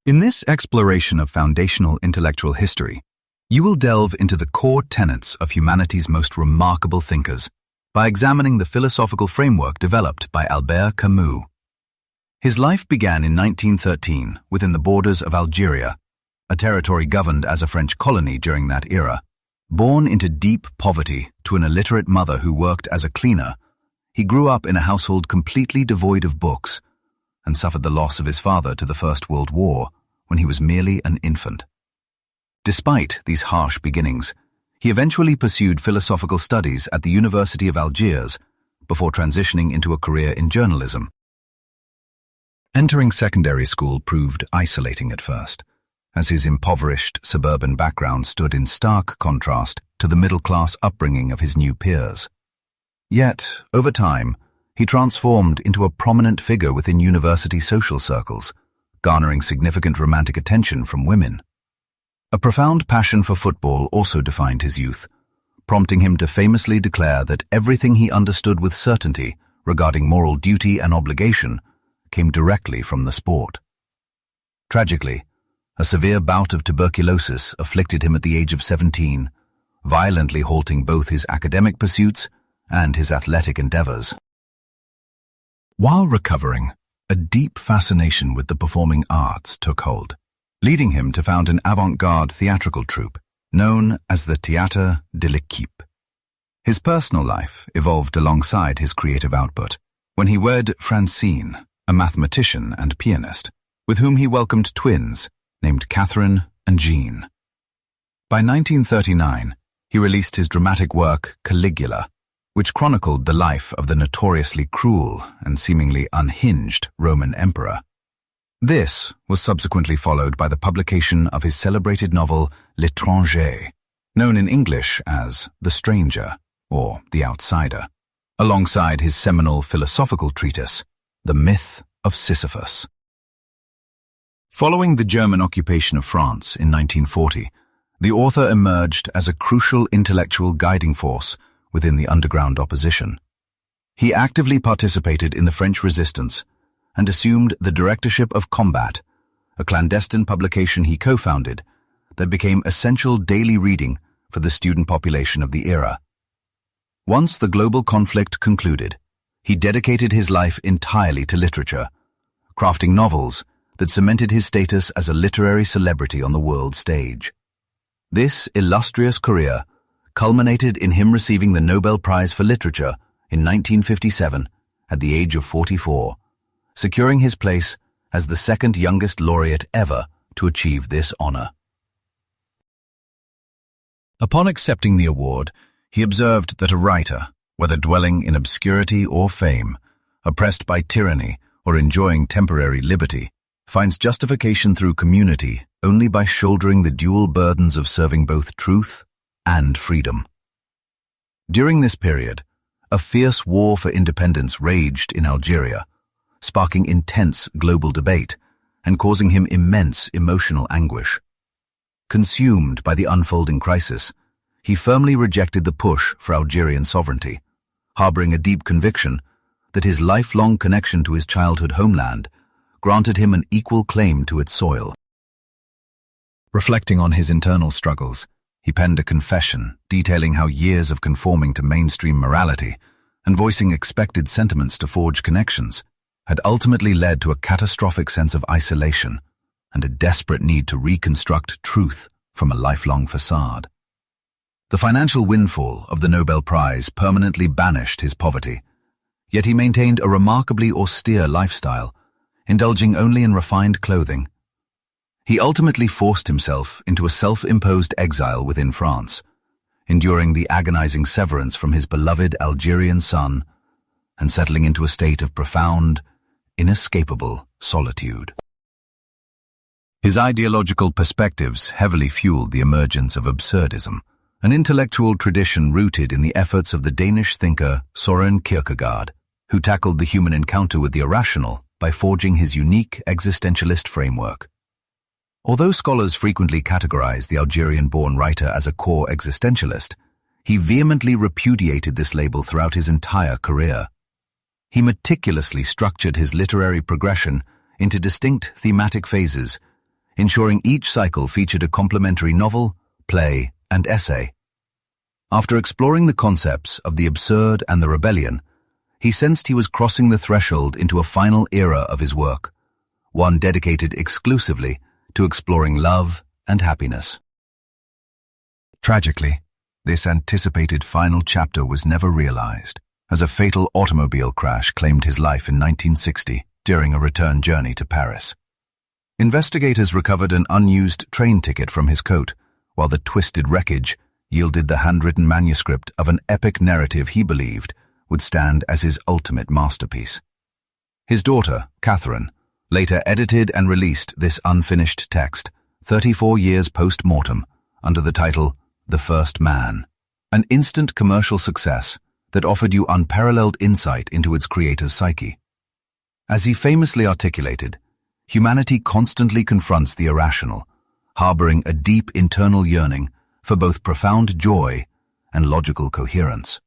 In this exploration of foundational intellectual history, you will delve into the core tenets of humanity's most remarkable thinkers by examining the philosophical framework developed by Albert Camus. His life began in 1913 within the borders of Algeria, a territory governed as a French colony during that era. Born into deep poverty to an illiterate mother who worked as a cleaner, he grew up in a household completely devoid of books and suffered the loss of his father to the First World War when he was merely an infant. Despite these harsh beginnings, he eventually pursued philosophical studies at the University of Algiers before transitioning into a career in journalism. Entering secondary school proved isolating at first, as his impoverished suburban background stood in stark contrast to the middle-class upbringing of his new peers. Yet, over time, he transformed into a prominent figure within university social circles, garnering significant romantic attention from women. A profound passion for football also defined his youth, prompting him to famously declare that everything he understood with certainty regarding moral duty and obligation came directly from the sport. Tragically, a severe bout of tuberculosis afflicted him at the age of 17, violently halting both his academic pursuits and his athletic endeavors. While recovering, a deep fascination with the performing arts took hold, leading him to found an avant-garde theatrical troupe known as the Théâtre de l'Équipe. His personal life evolved alongside his creative output when he wed Francine, a mathematician and pianist, with whom he welcomed twins named Catherine and Jean. By 1939, he released his dramatic work Caligula, which chronicled the life of the notoriously cruel and seemingly unhinged Roman emperor. This was subsequently followed by the publication of his celebrated novel L'Étranger, known in English as The Stranger or The Outsider, alongside his seminal philosophical treatise, The Myth of Sisyphus. Following the German occupation of France in 1940, the author emerged as a crucial intellectual guiding force within the underground opposition. He actively participated in the French resistance and assumed the directorship of Combat, a clandestine publication he co-founded that became essential daily reading for the student population of the era. Once the global conflict concluded, he dedicated his life entirely to literature, crafting novels that cemented his status as a literary celebrity on the world stage. This illustrious career culminated in him receiving the Nobel Prize for Literature in 1957 at the age of 44, securing his place as the second youngest laureate ever to achieve this honor. Upon accepting the award, he observed that a writer, whether dwelling in obscurity or fame, oppressed by tyranny or enjoying temporary liberty, finds justification through community only by shouldering the dual burdens of serving both truth and freedom. During this period, a fierce war for independence raged in Algeria, sparking intense global debate and causing him immense emotional anguish. Consumed by the unfolding crisis, he firmly rejected the push for Algerian sovereignty, harboring a deep conviction that his lifelong connection to his childhood homeland granted him an equal claim to its soil. Reflecting on his internal struggles, he penned a confession detailing how years of conforming to mainstream morality and voicing expected sentiments to forge connections had ultimately led to a catastrophic sense of isolation and a desperate need to reconstruct truth from a lifelong facade. The financial windfall of the Nobel Prize permanently banished his poverty, yet he maintained a remarkably austere lifestyle, indulging only in refined clothing. He ultimately forced himself into a self-imposed exile within France, enduring the agonizing severance from his beloved Algerian son and settling into a state of profound, inescapable solitude. His ideological perspectives heavily fueled the emergence of Absurdism, an intellectual tradition rooted in the efforts of the Danish thinker Søren Kierkegaard, who tackled the human encounter with the irrational by forging his unique existentialist framework. Although scholars frequently categorize the Algerian-born writer as a core existentialist, he vehemently repudiated this label throughout his entire career. He meticulously structured his literary progression into distinct thematic phases, ensuring each cycle featured a complementary novel, play, and essay. After exploring the concepts of the absurd and the rebellion, he sensed he was crossing the threshold into a final era of his work, one dedicated exclusively to exploring love and happiness. Tragically, this anticipated final chapter was never realized, as a fatal automobile crash claimed his life in 1960 during a return journey to Paris. Investigators recovered an unused train ticket from his coat, while the twisted wreckage yielded the handwritten manuscript of an epic narrative he believed would stand as his ultimate masterpiece. His daughter, Catherine, later edited and released this unfinished text 34 years post-mortem under the title The First Man, an instant commercial success that offered you unparalleled insight into its creator's psyche. As he famously articulated, humanity constantly confronts the irrational, harboring a deep internal yearning for both profound joy and logical coherence.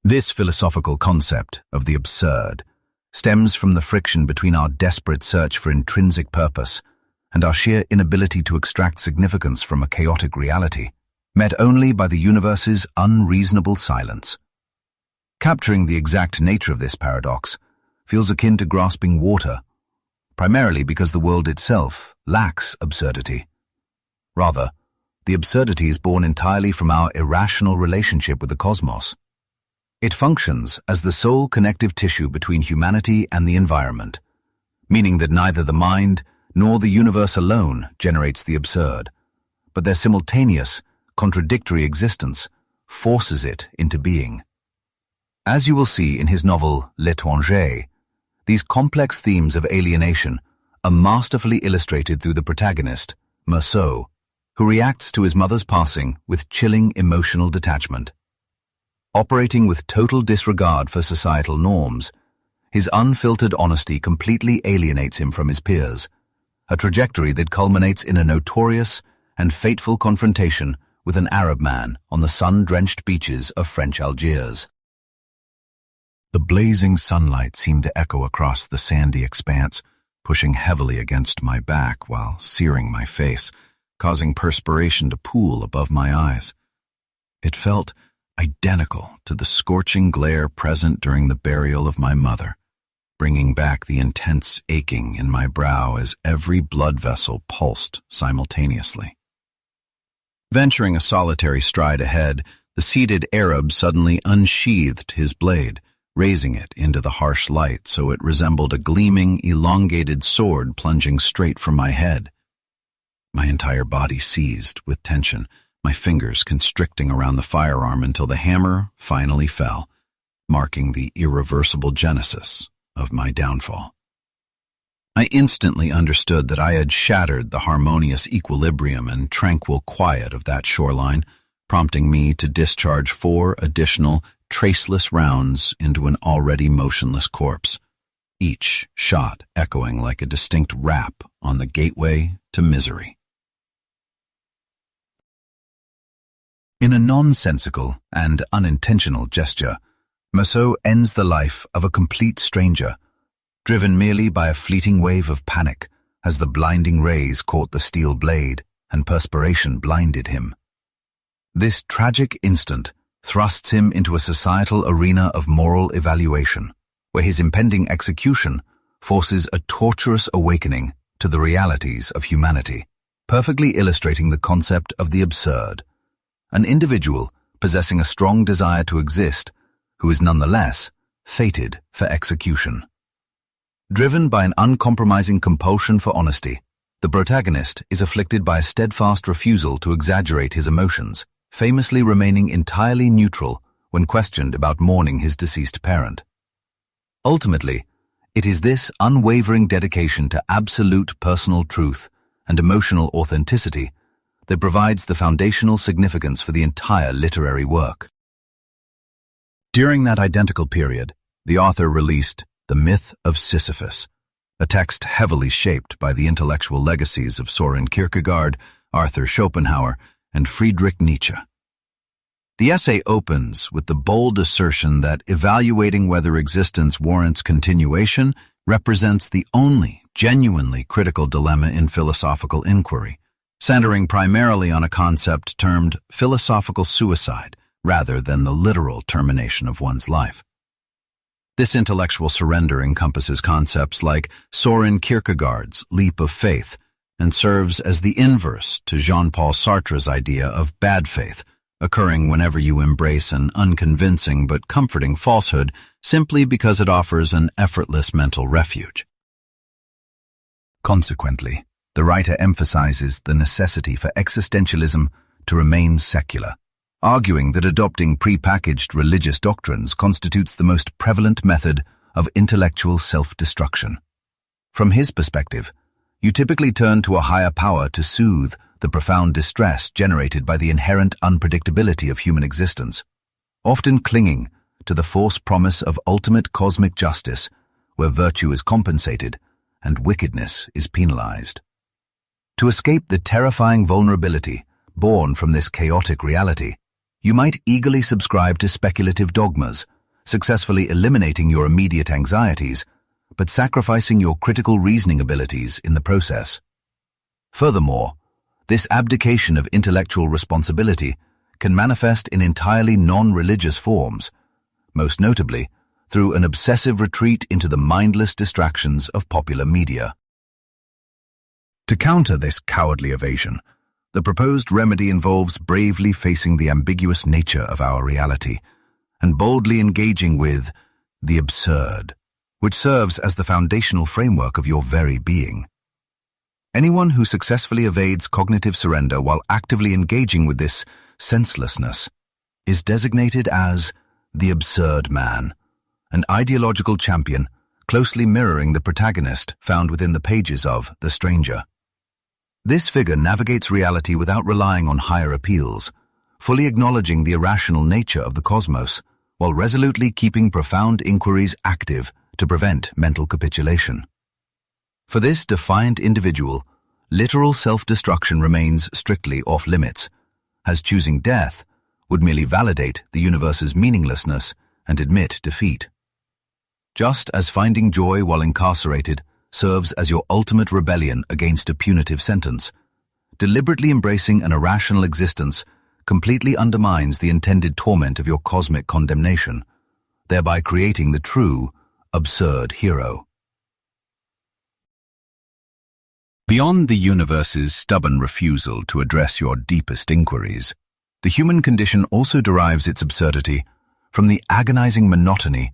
This philosophical concept of the absurd stems from the friction between our desperate search for intrinsic purpose and our sheer inability to extract significance from a chaotic reality, met only by the universe's unreasonable silence. Capturing the exact nature of this paradox feels akin to grasping water, primarily because the world itself lacks absurdity. Rather, the absurdity is born entirely from our irrational relationship with the cosmos. It functions as the sole connective tissue between humanity and the environment, meaning that neither the mind nor the universe alone generates the absurd, but their simultaneous, contradictory existence forces it into being. As you will see in his novel L'étranger, these complex themes of alienation are masterfully illustrated through the protagonist, Meursault, who reacts to his mother's passing with chilling emotional detachment. Operating with total disregard for societal norms, his unfiltered honesty completely alienates him from his peers, a trajectory that culminates in a notorious and fateful confrontation with an Arab man on the sun-drenched beaches of French Algiers. The blazing sunlight seemed to echo across the sandy expanse, pushing heavily against my back while searing my face, causing perspiration to pool above my eyes. It felt identical to the scorching glare present during the burial of my mother, bringing back the intense aching in my brow as every blood vessel pulsed simultaneously. Venturing a solitary stride ahead, the seated Arab suddenly unsheathed his blade, raising it into the harsh light so it resembled a gleaming, elongated sword plunging straight for my head. My entire body seized with tension, my fingers constricting around the firearm until the hammer finally fell, marking the irreversible genesis of my downfall. I instantly understood that I had shattered the harmonious equilibrium and tranquil quiet of that shoreline, prompting me to discharge 4 additional traceless rounds into an already motionless corpse, each shot echoing like a distinct rap on the gateway to misery. In a nonsensical and unintentional gesture, Meursault ends the life of a complete stranger, driven merely by a fleeting wave of panic as the blinding rays caught the steel blade and perspiration blinded him. This tragic instant thrusts him into a societal arena of moral evaluation, where his impending execution forces a torturous awakening to the realities of humanity, perfectly illustrating the concept of the absurd. An individual possessing a strong desire to exist, who is nonetheless fated for execution. Driven by an uncompromising compulsion for honesty, the protagonist is afflicted by a steadfast refusal to exaggerate his emotions, famously remaining entirely neutral when questioned about mourning his deceased parent. Ultimately, it is this unwavering dedication to absolute personal truth and emotional authenticity that provides the foundational significance for the entire literary work. During that identical period, the author released The Myth of Sisyphus, a text heavily shaped by the intellectual legacies of Soren Kierkegaard, Arthur Schopenhauer, and Friedrich Nietzsche. The essay opens with the bold assertion that evaluating whether existence warrants continuation represents the only genuinely critical dilemma in philosophical inquiry, centering primarily on a concept termed philosophical suicide rather than the literal termination of one's life. This intellectual surrender encompasses concepts like Soren Kierkegaard's leap of faith and serves as the inverse to Jean-Paul Sartre's idea of bad faith, occurring whenever you embrace an unconvincing but comforting falsehood simply because it offers an effortless mental refuge. Consequently, the writer emphasizes the necessity for existentialism to remain secular, arguing that adopting prepackaged religious doctrines constitutes the most prevalent method of intellectual self-destruction. From his perspective, you typically turn to a higher power to soothe the profound distress generated by the inherent unpredictability of human existence, often clinging to the false promise of ultimate cosmic justice where virtue is compensated and wickedness is penalized. To escape the terrifying vulnerability born from this chaotic reality, you might eagerly subscribe to speculative dogmas, successfully eliminating your immediate anxieties, but sacrificing your critical reasoning abilities in the process. Furthermore, this abdication of intellectual responsibility can manifest in entirely non-religious forms, most notably through an obsessive retreat into the mindless distractions of popular media. To counter this cowardly evasion, the proposed remedy involves bravely facing the ambiguous nature of our reality and boldly engaging with the absurd, which serves as the foundational framework of your very being. Anyone who successfully evades cognitive surrender while actively engaging with this senselessness is designated as the absurd man, an ideological champion closely mirroring the protagonist found within the pages of The Stranger. This figure navigates reality without relying on higher appeals, fully acknowledging the irrational nature of the cosmos, while resolutely keeping profound inquiries active to prevent mental capitulation. For this defiant individual, literal self-destruction remains strictly off-limits, as choosing death would merely validate the universe's meaninglessness and admit defeat. Just as finding joy while incarcerated serves as your ultimate rebellion against a punitive sentence, deliberately embracing an irrational existence completely undermines the intended torment of your cosmic condemnation, thereby creating the true, absurd hero. Beyond the universe's stubborn refusal to address your deepest inquiries, the human condition also derives its absurdity from the agonizing monotony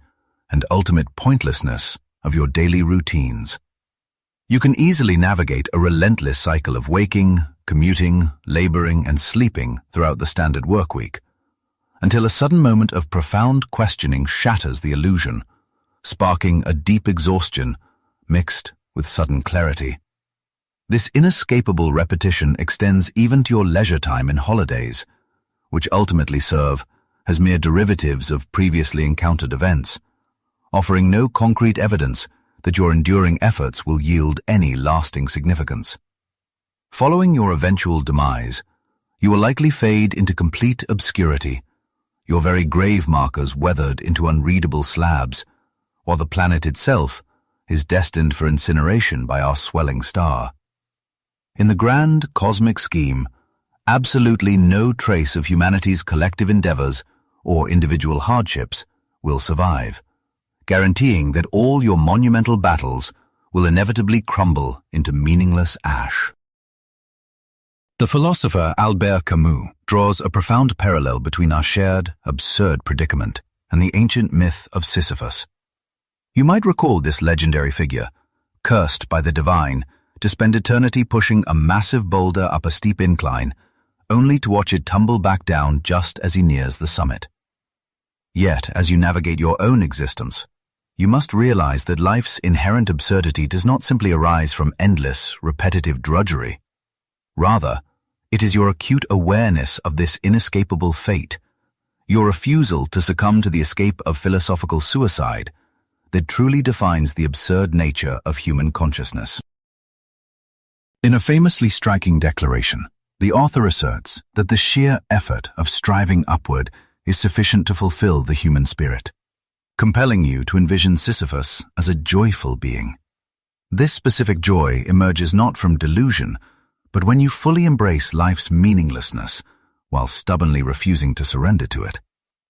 and ultimate pointlessness of your daily routines. You can easily navigate a relentless cycle of waking, commuting, laboring, and sleeping throughout the standard work week, until a sudden moment of profound questioning shatters the illusion, sparking a deep exhaustion mixed with sudden clarity. This inescapable repetition extends even to your leisure time and holidays, which ultimately serve as mere derivatives of previously encountered events, offering no concrete evidence that your enduring efforts will yield any lasting significance. Following your eventual demise, you will likely fade into complete obscurity, your very grave markers weathered into unreadable slabs, while the planet itself is destined for incineration by our swelling star. In the grand cosmic scheme, absolutely no trace of humanity's collective endeavors or individual hardships will survive, guaranteeing that all your monumental battles will inevitably crumble into meaningless ash. The philosopher Albert Camus draws a profound parallel between our shared, absurd predicament and the ancient myth of Sisyphus. You might recall this legendary figure, cursed by the divine, to spend eternity pushing a massive boulder up a steep incline, only to watch it tumble back down just as he nears the summit. Yet, as you navigate your own existence, you must realize that life's inherent absurdity does not simply arise from endless, repetitive drudgery. Rather, it is your acute awareness of this inescapable fate, your refusal to succumb to the escape of philosophical suicide, that truly defines the absurd nature of human consciousness. In a famously striking declaration, the author asserts that the sheer effort of striving upward is sufficient to fulfill the human spirit, compelling you to envision Sisyphus as a joyful being. This specific joy emerges not from delusion, but when you fully embrace life's meaninglessness while stubbornly refusing to surrender to it,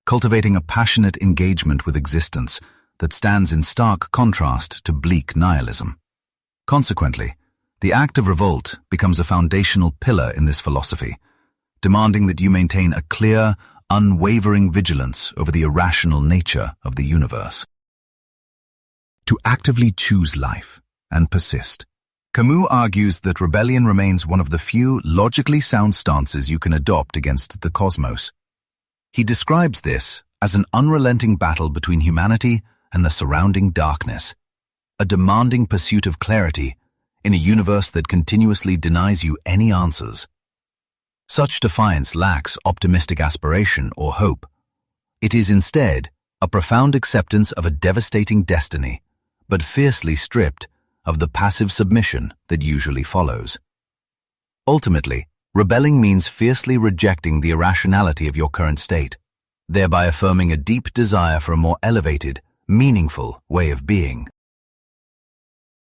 cultivating a passionate engagement with existence that stands in stark contrast to bleak nihilism. Consequently, the act of revolt becomes a foundational pillar in this philosophy, demanding that you maintain a clear, unwavering vigilance over the irrational nature of the universe. To actively choose life and persist, Camus argues that rebellion remains one of the few logically sound stances you can adopt against the cosmos. He describes this as an unrelenting battle between humanity and the surrounding darkness, a demanding pursuit of clarity in a universe that continuously denies you any answers. Such defiance lacks optimistic aspiration or hope. It is instead a profound acceptance of a devastating destiny, but fiercely stripped of the passive submission that usually follows. Ultimately, rebelling means fiercely rejecting the irrationality of your current state, thereby affirming a deep desire for a more elevated, meaningful way of being.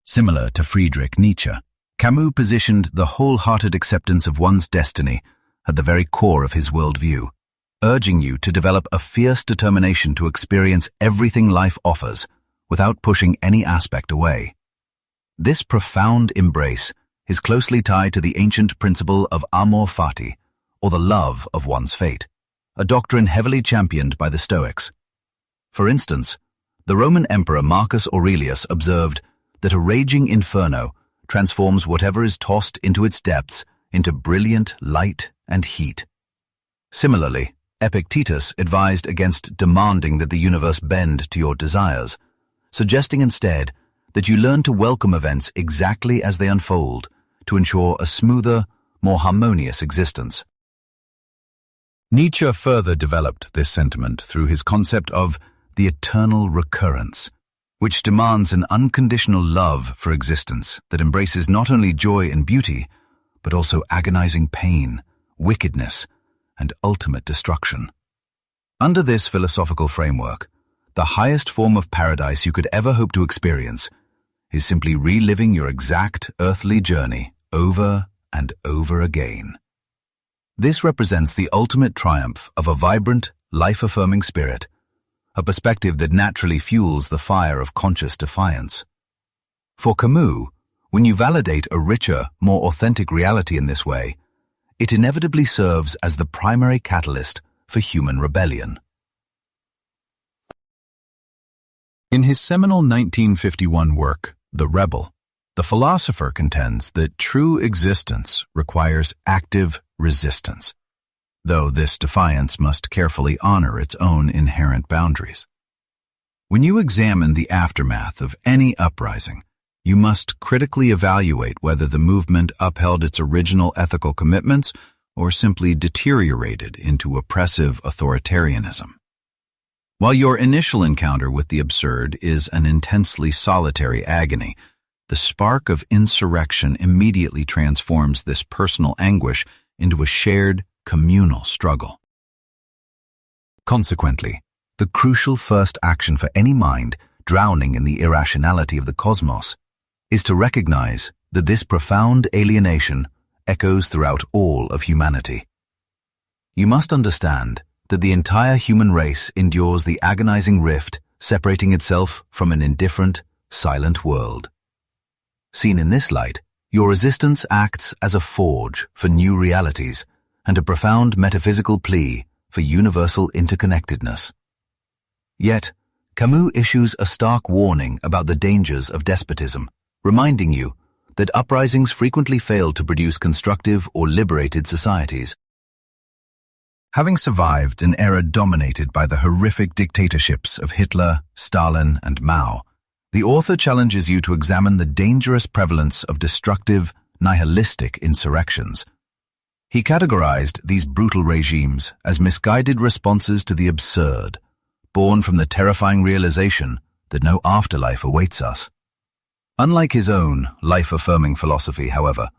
Similar to Friedrich Nietzsche, Camus positioned the wholehearted acceptance of one's destiny at the very core of his worldview, urging you to develop a fierce determination to experience everything life offers without pushing any aspect away. This profound embrace is closely tied to the ancient principle of amor fati, or the love of one's fate, a doctrine heavily championed by the Stoics. For instance, the Roman Emperor Marcus Aurelius observed that a raging inferno transforms whatever is tossed into its depths into brilliant light and heat. Similarly, Epictetus advised against demanding that the universe bend to your desires, suggesting instead that you learn to welcome events exactly as they unfold to ensure a smoother, more harmonious existence. Nietzsche further developed this sentiment through his concept of the eternal recurrence, which demands an unconditional love for existence that embraces not only joy and beauty, but also agonizing pain, wickedness, and ultimate destruction. Under this philosophical framework, the highest form of paradise you could ever hope to experience is simply reliving your exact earthly journey over and over again. This represents the ultimate triumph of a vibrant, life-affirming spirit, a perspective that naturally fuels the fire of conscious defiance. For Camus, when you validate a richer, more authentic reality in this way, it inevitably serves as the primary catalyst for human rebellion. In his seminal 1951 work, The Rebel, the philosopher contends that true existence requires active resistance, though this defiance must carefully honor its own inherent boundaries. When you examine the aftermath of any uprising, you must critically evaluate whether the movement upheld its original ethical commitments or simply deteriorated into oppressive authoritarianism. While your initial encounter with the absurd is an intensely solitary agony, the spark of insurrection immediately transforms this personal anguish into a shared, communal struggle. Consequently, the crucial first action for any mind drowning in the irrationality of the cosmos is to recognize that this profound alienation echoes throughout all of humanity. You must understand that the entire human race endures the agonizing rift separating itself from an indifferent, silent world. Seen in this light, your resistance acts as a forge for new realities and a profound metaphysical plea for universal interconnectedness. Yet, Camus issues a stark warning about the dangers of despotism, reminding you that uprisings frequently fail to produce constructive or liberated societies. Having survived an era dominated by the horrific dictatorships of Hitler, Stalin, and Mao, the author challenges you to examine the dangerous prevalence of destructive, nihilistic insurrections. He categorized these brutal regimes as misguided responses to the absurd, born from the terrifying realization that no afterlife awaits us. Unlike his own life-affirming philosophy, however,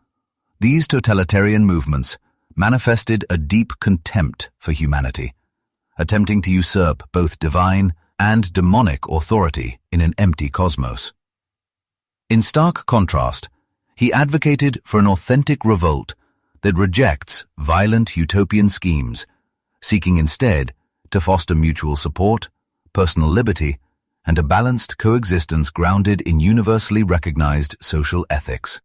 these totalitarian movements manifested a deep contempt for humanity, attempting to usurp both divine and demonic authority in an empty cosmos. In stark contrast, he advocated for an authentic revolt that rejects violent utopian schemes, seeking instead to foster mutual support, personal liberty, and a balanced coexistence grounded in universally recognized social ethics.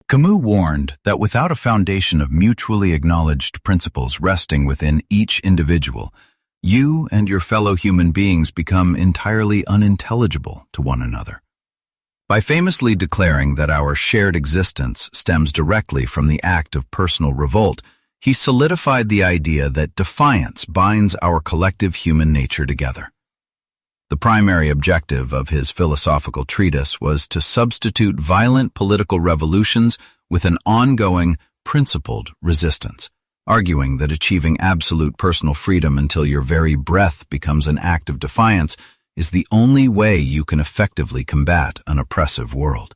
Camus warned that without a foundation of mutually acknowledged principles resting within each individual, you and your fellow human beings become entirely unintelligible to one another. By famously declaring that our shared existence stems directly from the act of personal revolt, he solidified the idea that defiance binds our collective human nature together. The primary objective of his philosophical treatise was to substitute violent political revolutions with an ongoing, principled resistance, arguing that achieving absolute personal freedom until your very breath becomes an act of defiance is the only way you can effectively combat an oppressive world.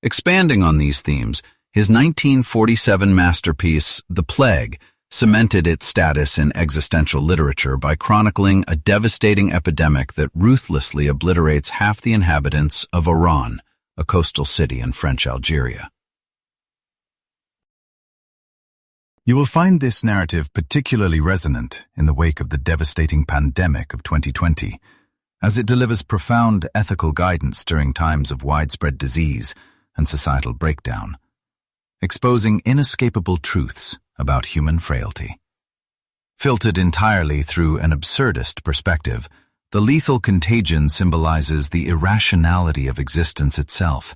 Expanding on these themes, his 1947 masterpiece, The Plague, cemented its status in existential literature by chronicling a devastating epidemic that ruthlessly obliterates half the inhabitants of Oran, a coastal city in French Algeria. You will find this narrative particularly resonant in the wake of the devastating pandemic of 2020, as it delivers profound ethical guidance during times of widespread disease and societal breakdown, exposing inescapable truths about human frailty. Filtered entirely through an absurdist perspective, the lethal contagion symbolizes the irrationality of existence itself.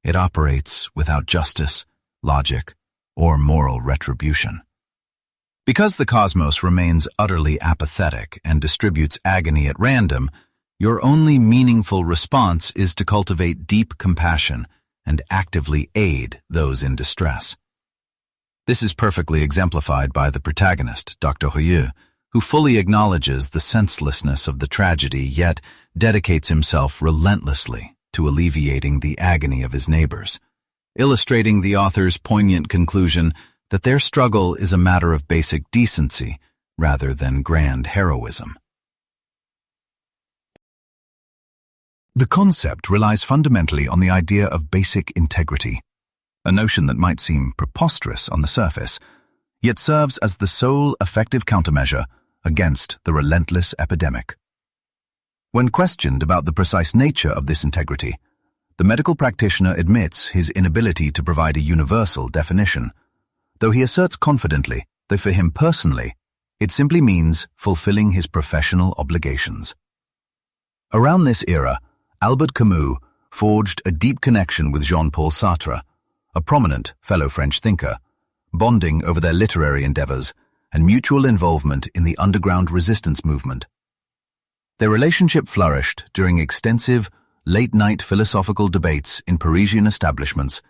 It operates without justice, logic, or moral retribution. Because the cosmos remains utterly apathetic and distributes agony at random, your only meaningful response is to cultivate deep compassion and actively aid those in distress. This is perfectly exemplified by the protagonist, Dr. Hoyeux, who fully acknowledges the senselessness of the tragedy yet dedicates himself relentlessly to alleviating the agony of his neighbors, illustrating the author's poignant conclusion that their struggle is a matter of basic decency rather than grand heroism. The concept relies fundamentally on the idea of basic integrity, a notion that might seem preposterous on the surface, yet serves as the sole effective countermeasure against the relentless epidemic. When questioned about the precise nature of this integrity, the medical practitioner admits his inability to provide a universal definition, though he asserts confidently that for him personally, it simply means fulfilling his professional obligations. Around this era, Albert Camus forged a deep connection with Jean-Paul Sartre, a prominent fellow French thinker, bonding over their literary endeavors and mutual involvement in the underground resistance movement. Their relationship flourished during extensive, late-night philosophical debates in Parisian establishments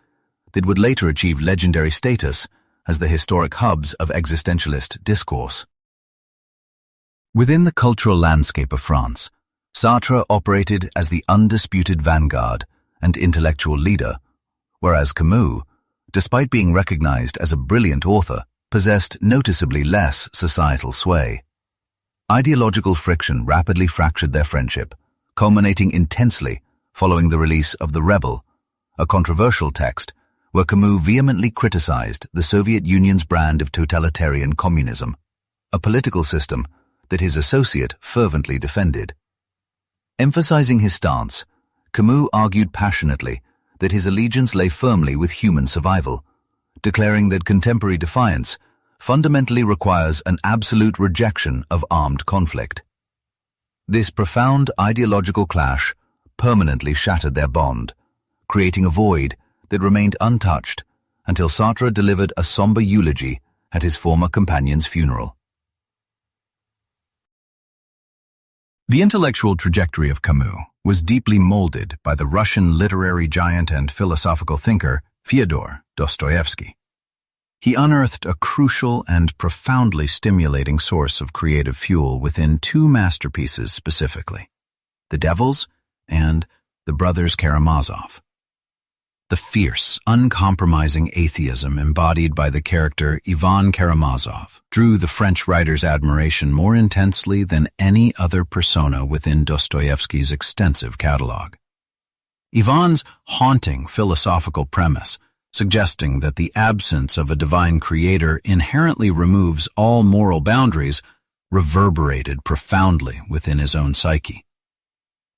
that would later achieve legendary status as the historic hubs of existentialist discourse. Within the cultural landscape of France, Sartre operated as the undisputed vanguard and intellectual leader, whereas Camus, despite being recognized as a brilliant author, possessed noticeably less societal sway. Ideological friction rapidly fractured their friendship, culminating intensely following the release of The Rebel, a controversial text where Camus vehemently criticized the Soviet Union's brand of totalitarian communism, a political system that his associate fervently defended. Emphasizing his stance, Camus argued passionately that his allegiance lay firmly with human survival, declaring that contemporary defiance fundamentally requires an absolute rejection of armed conflict. This profound ideological clash permanently shattered their bond, creating a void that remained untouched until Sartre delivered a somber eulogy at his former companion's funeral. The intellectual trajectory of Camus was deeply molded by the Russian literary giant and philosophical thinker Fyodor Dostoevsky. He unearthed a crucial and profoundly stimulating source of creative fuel within two masterpieces specifically, The Devils and The Brothers Karamazov. The fierce, uncompromising atheism embodied by the character Ivan Karamazov drew the French writer's admiration more intensely than any other persona within Dostoevsky's extensive catalog. Ivan's haunting philosophical premise, suggesting that the absence of a divine creator inherently removes all moral boundaries, reverberated profoundly within his own psyche.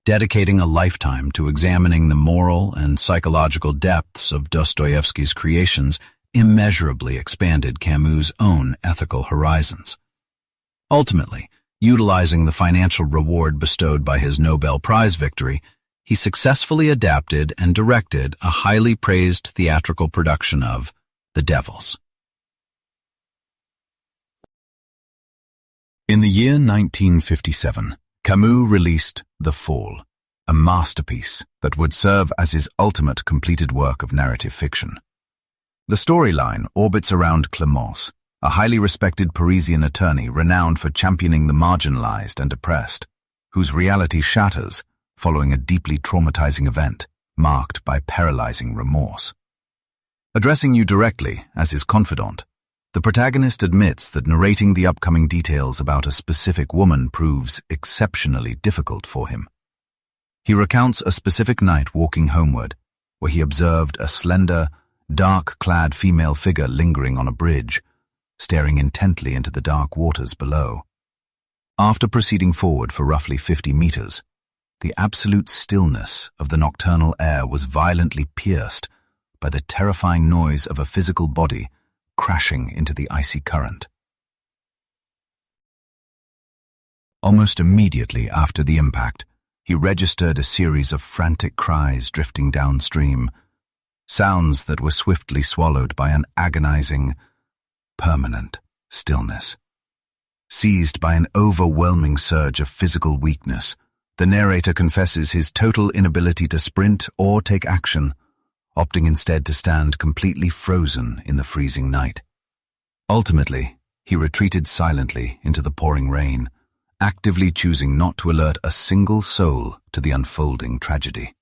Dedicating a lifetime to examining the moral and psychological depths of Dostoevsky's creations immeasurably expanded Camus' own ethical horizons. Ultimately, utilizing the financial reward bestowed by his Nobel Prize victory, he successfully adapted and directed a highly praised theatrical production of The Devils. In the year 1957, Camus released The Fall, a masterpiece that would serve as his ultimate completed work of narrative fiction. The storyline orbits around Clémence, a highly respected Parisian attorney renowned for championing the marginalized and oppressed, whose reality shatters following a deeply traumatizing event marked by paralyzing remorse. Addressing you directly as his confidant, the protagonist admits that narrating the upcoming details about a specific woman proves exceptionally difficult for him. He recounts a specific night walking homeward, where he observed a slender, dark-clad female figure lingering on a bridge, staring intently into the dark waters below. After proceeding forward for roughly 50 meters, the absolute stillness of the nocturnal air was violently pierced by the terrifying noise of a physical body crashing into the icy current. Almost immediately after the impact, he registered a series of frantic cries drifting downstream, sounds that were swiftly swallowed by an agonizing, permanent stillness. Seized by an overwhelming surge of physical weakness, the narrator confesses his total inability to sprint or take action, opting instead to stand completely frozen in the freezing night. Ultimately, he retreated silently into the pouring rain, actively choosing not to alert a single soul to the unfolding tragedy.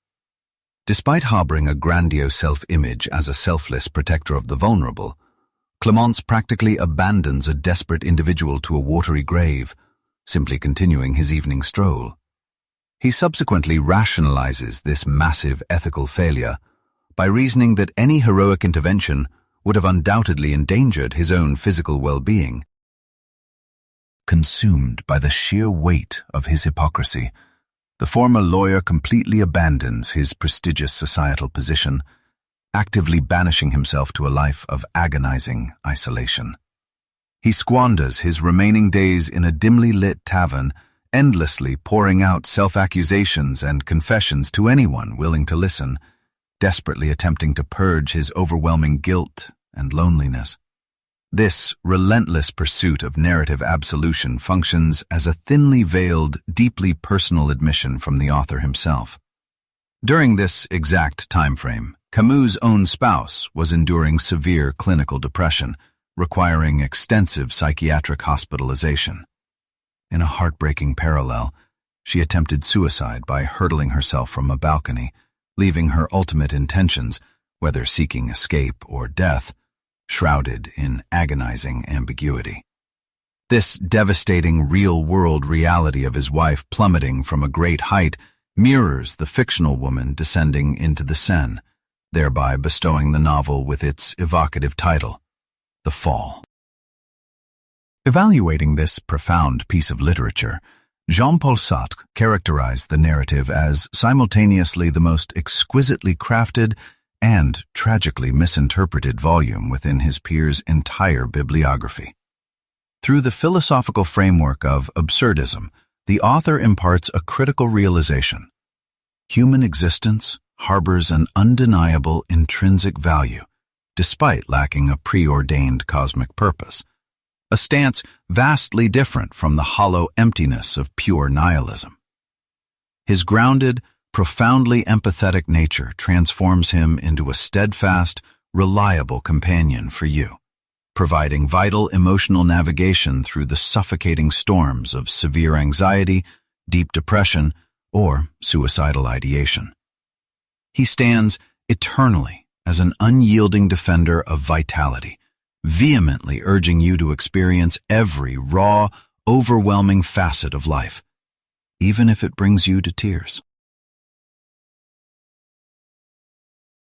Despite harboring a grandiose self-image as a selfless protector of the vulnerable, Clémence practically abandons a desperate individual to a watery grave, simply continuing his evening stroll. He subsequently rationalizes this massive ethical failure by reasoning that any heroic intervention would have undoubtedly endangered his own physical well-being. Consumed by the sheer weight of his hypocrisy, the former lawyer completely abandons his prestigious societal position, actively banishing himself to a life of agonizing isolation. He squanders his remaining days in a dimly lit tavern, endlessly pouring out self-accusations and confessions to anyone willing to listen, desperately attempting to purge his overwhelming guilt and loneliness. This relentless pursuit of narrative absolution functions as a thinly veiled, deeply personal admission from the author himself. During this exact time frame, Camus' own spouse was enduring severe clinical depression, requiring extensive psychiatric hospitalization. In a heartbreaking parallel, she attempted suicide by hurtling herself from a balcony, leaving her ultimate intentions, whether seeking escape or death, shrouded in agonizing ambiguity. This devastating real-world reality of his wife plummeting from a great height mirrors the fictional woman descending into the Seine, thereby bestowing the novel with its evocative title, The Fall. Evaluating this profound piece of literature, Jean-Paul Sartre characterized the narrative as simultaneously the most exquisitely crafted and tragically misinterpreted volume within his peer's entire bibliography. Through the philosophical framework of Absurdism, the author imparts a critical realization. Human existence harbors an undeniable intrinsic value, despite lacking a preordained cosmic purpose, a stance vastly different from the hollow emptiness of pure nihilism. His grounded, profoundly empathetic nature transforms him into a steadfast, reliable companion for you, providing vital emotional navigation through the suffocating storms of severe anxiety, deep depression, or suicidal ideation. He stands eternally as an unyielding defender of vitality, vehemently urging you to experience every raw, overwhelming facet of life, even if it brings you to tears.